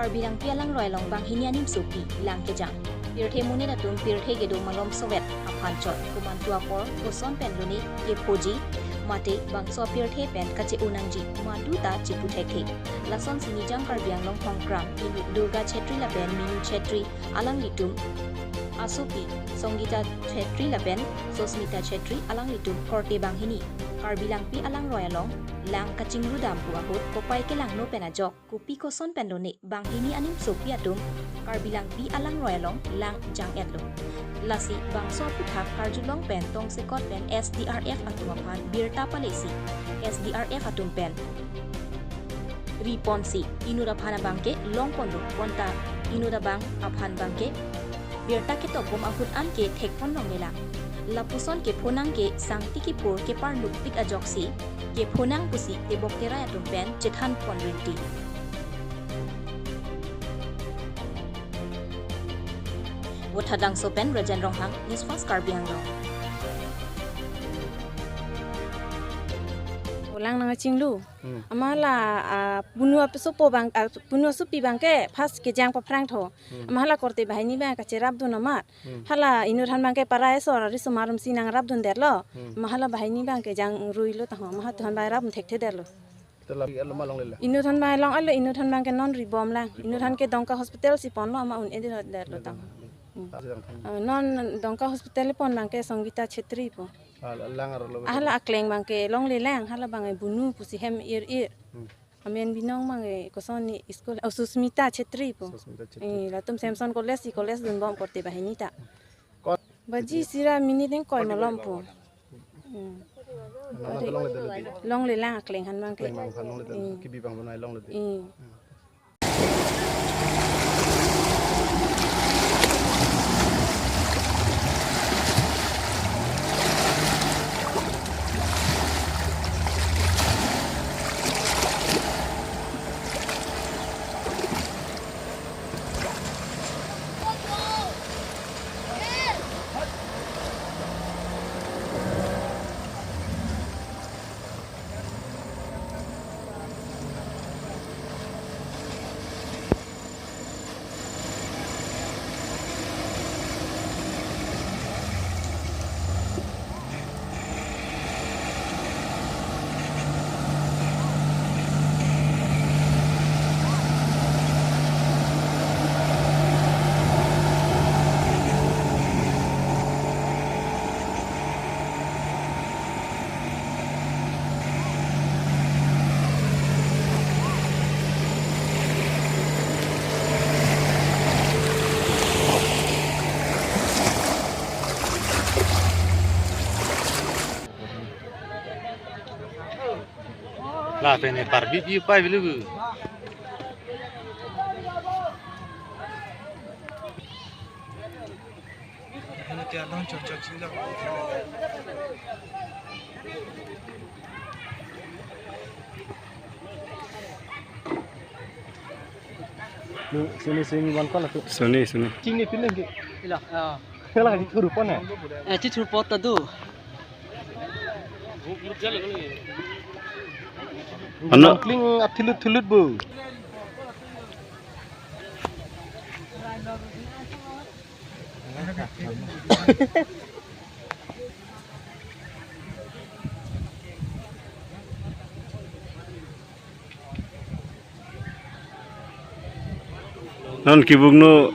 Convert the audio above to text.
karbilang pialang roy long bang hinianim suki lang kejang pirthe mune na tum pirthe ge do malom sovet aphan chot kuman tua por koson pen luni ke phoji mate bangso pirthe pen kache unangji madu ta chipu thekhe lason sinijang karbiang long hongkram inu durga chetri la pen minu chetri alang litum Asupi, Songgita Chetri Laben, Sosmita Chetri alang litum korte bang hini. Karbilang pi alang royalong, lang kacing rudam buahut, kopay ke lang no penajok, kupi koson pendone, bang hini anim sopi atum, karbilang pi alang royalong, lang jang edlo. Lasi bang so putak karjulong pen tong sekot pen SDRF atumapan birta palesi, SDRF atum pen. Riponsi, inuda pana bangke, long pondo, ponta, inuda bang, aphan bangke, birta ke topom ahut an ke thekpon nongela lapuson ke phonang ke sangti ki por ke par luktik ajoksi ke phonang pusi te boktera ya tumpen chethan ponrinti wothadang sopen rajan ronghang news fast karbiang ro lang nang chinglu amala bunua sopo bang bunua supi bangke fast ke jang pa prang tho amala korte bahini ba ka cherab do namat hala inur han bangke parai so ri sumarum sinang rab dun derlo mahala bahini bangke jang ruilo ta ma hat han bai rab thekte derlo inur han bai long alle inur han bangke non ribom lang inur han ke dongka hospital si pon lo ama un edi derlo ta non dongka hospital pon bangke Songgita Chetri po hala akleng bangke long le lang hala bangai bunu pusi hem ir amen binong mangai kosoni school Susmita Chetri po latum Samson college dun bom korte bahini ta baji sira mini den koy malom po long le lang akleng han bangke kibi bang banai long le la pene par bi pai bilu ini dia long cocok sila sini wan kala tu sini cingni pilih ke ila kala di thuru pon ti thuru pot ta du ano kling athilut bu non kibugno